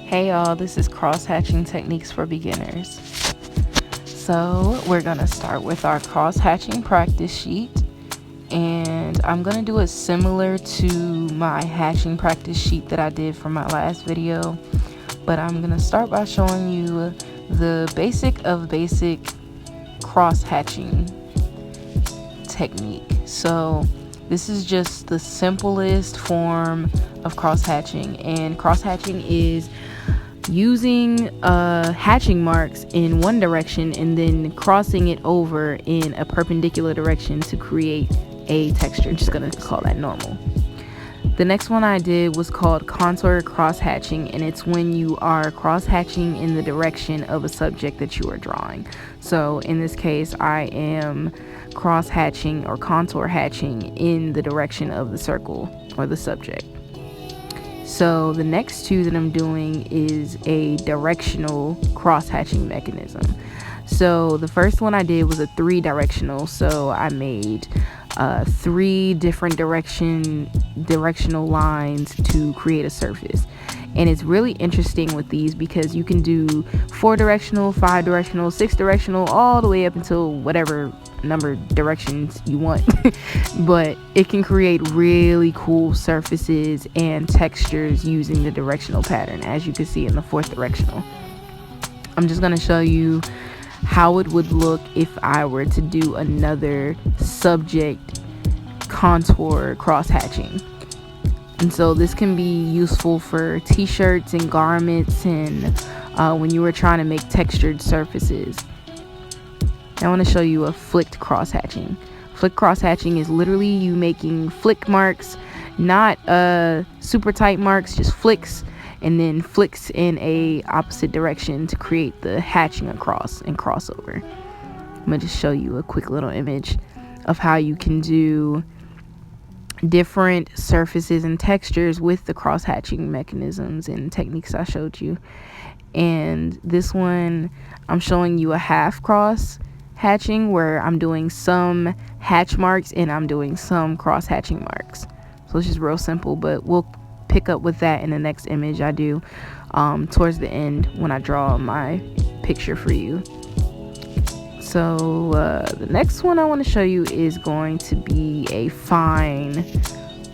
Hey y'all, this is cross-hatching techniques for beginners. So we're gonna start with our cross-hatching practice sheet, and I'm gonna do it similar to my hatching practice sheet that I did for my last video, but I'm gonna start by showing you the basic of basic cross-hatching technique. So this is just the simplest form of cross-hatching, and cross-hatching is using hatching marks in one direction and then crossing it over in a perpendicular direction to create a texture. I'm just gonna call that normal. The next one I did was called contour cross-hatching, and it's when you are cross-hatching in the direction of a subject that you are drawing. So in this case, I am cross-hatching or contour hatching in the direction of the circle or the subject. So the next two that I'm doing is a directional cross-hatching mechanism. So the first one I did was a 3-directional. So I made 3 different directional lines to create a surface. And it's really interesting with these because you can do 4-directional, 5-directional, 6-directional, all the way up until whatever number directions you want. But it can create really cool surfaces and textures using the directional pattern, as you can see in the 4th directional. I'm just going to show you how it would look if I were to do another subject contour cross-hatching. And so this can be useful for t-shirts and garments and when you were trying to make textured surfaces. I want to show you a flicked cross-hatching. Flick cross-hatching is literally you making flick marks, not super tight marks, just flicks, and then flicks in a opposite direction to create the hatching across and crossover. I'm going to just show you a quick little image of how you can do different surfaces and textures with the cross-hatching mechanisms and techniques I showed you. And this one, I'm showing you a half cross hatching where I'm doing some hatch marks and I'm doing some cross hatching marks. So it's just real simple, but we'll pick up with that in the next image I do towards the end when I draw my picture for you. So the next one I want to show you is going to be a fine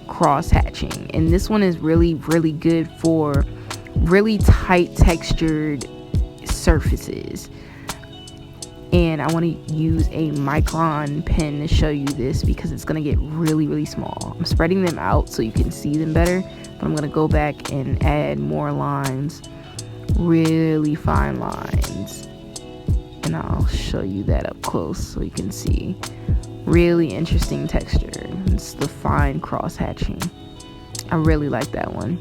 cross hatching, and this one is really good for really tight textured surfaces. And I want to use a Micron pen to show you this because it's going to get really small. I'm spreading them out so you can see them better, but I'm going to go back and add more lines, really fine lines. And I'll show you that up close so you can see. Really interesting texture. It's the fine cross hatching. I really like that one.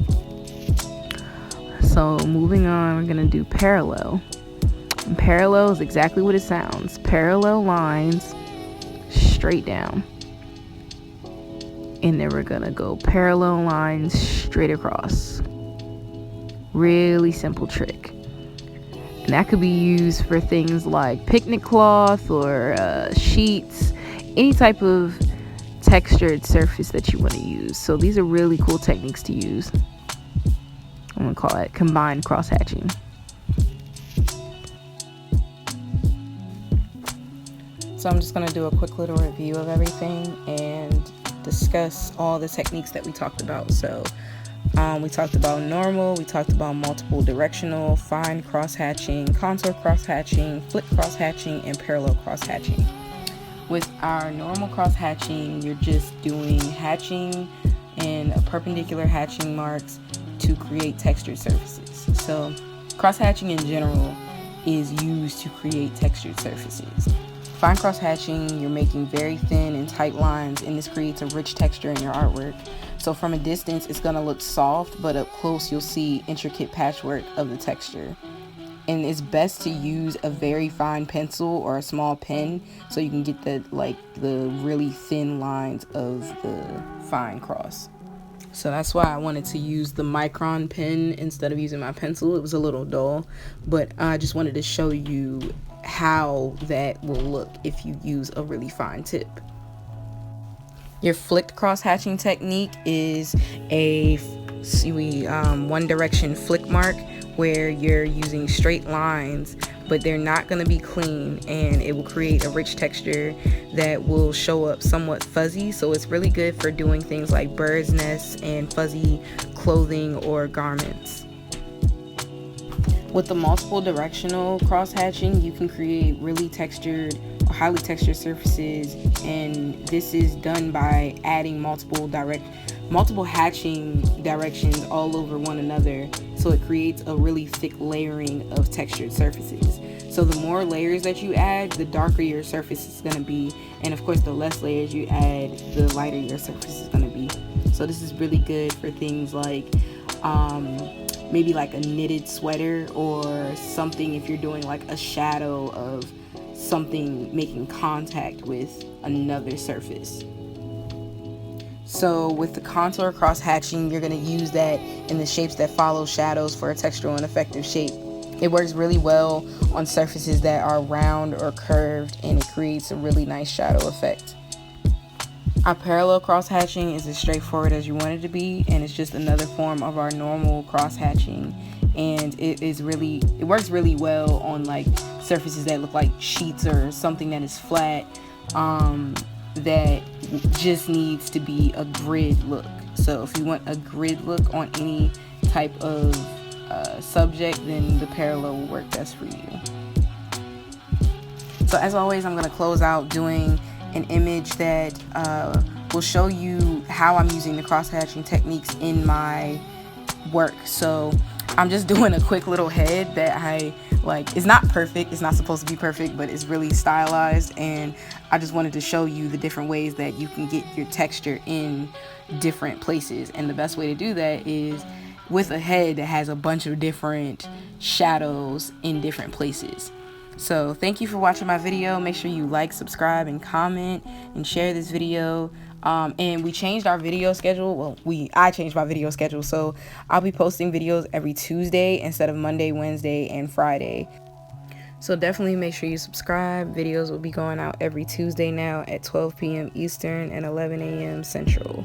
So moving on, we're gonna do parallel. And parallel is exactly what it sounds. Parallel lines straight down. And then we're gonna go parallel lines straight across. Really simple trick. And that could be used for things like picnic cloth or sheets, any type of textured surface that you want to use. So these are really cool techniques to use. I'm going to call it combined cross-hatching. So I'm just going to do a quick little review of everything and discuss all the techniques that we talked about. So we talked about normal, we talked about multiple directional, fine cross-hatching, contour cross-hatching, flick cross-hatching, and parallel cross-hatching. With our normal cross-hatching, you're just doing hatching and perpendicular hatching marks to create textured surfaces. So cross-hatching in general is used to create textured surfaces. Fine cross-hatching, you're making very thin and tight lines, and this creates a rich texture in your artwork. So from a distance, it's going to look soft, but up close, you'll see intricate patchwork of the texture. And it's best to use a very fine pencil or a small pen so you can get the really thin lines of the fine cross. So that's why I wanted to use the Micron pen instead of using my pencil. It was a little dull, but I just wanted to show you how that will look if you use a really fine tip. Your flicked cross-hatching technique is a one direction flick mark where you're using straight lines, but they're not going to be clean, and it will create a rich texture that will show up somewhat fuzzy. So it's really good for doing things like bird's nests and fuzzy clothing or garments. With the multiple directional cross hatching, you can create really textured or highly textured surfaces, and this is done by adding multiple hatching directions all over one another, so it creates a really thick layering of textured surfaces. So the more layers that you add, the darker your surface is going to be, and of course the less layers you add, the lighter your surface is going to be. So this is really good for things like maybe like a knitted sweater, or something if you're doing like a shadow of something making contact with another surface. So with the contour cross hatching, you're going to use that in the shapes that follow shadows for a textural and effective shape. It works really well on surfaces that are round or curved, and it creates a really nice shadow effect. Our parallel cross hatching is as straightforward as you want it to be, and it's just another form of our normal cross hatching, and it works really well on like surfaces that look like sheets or something that is flat, that just needs to be a grid look. So if you want a grid look on any type of subject, then the parallel will work best for you. So as always, I'm going to close out doing an image that will show you how I'm using the cross hatching techniques in my work. So I'm just doing a quick little head that I like. It's not perfect, it's not supposed to be perfect, but it's really stylized, and I just wanted to show you the different ways that you can get your texture in different places. And the best way to do that is with a head that has a bunch of different shadows in different places. So thank you for watching my video. Make sure you like, subscribe, and comment, and share this video. And we changed our video schedule. Well, I changed my video schedule, so I'll be posting videos every Tuesday instead of Monday, Wednesday, and Friday. So definitely make sure you subscribe. Videos will be going out every Tuesday now at 12 p.m. Eastern and 11 a.m. Central.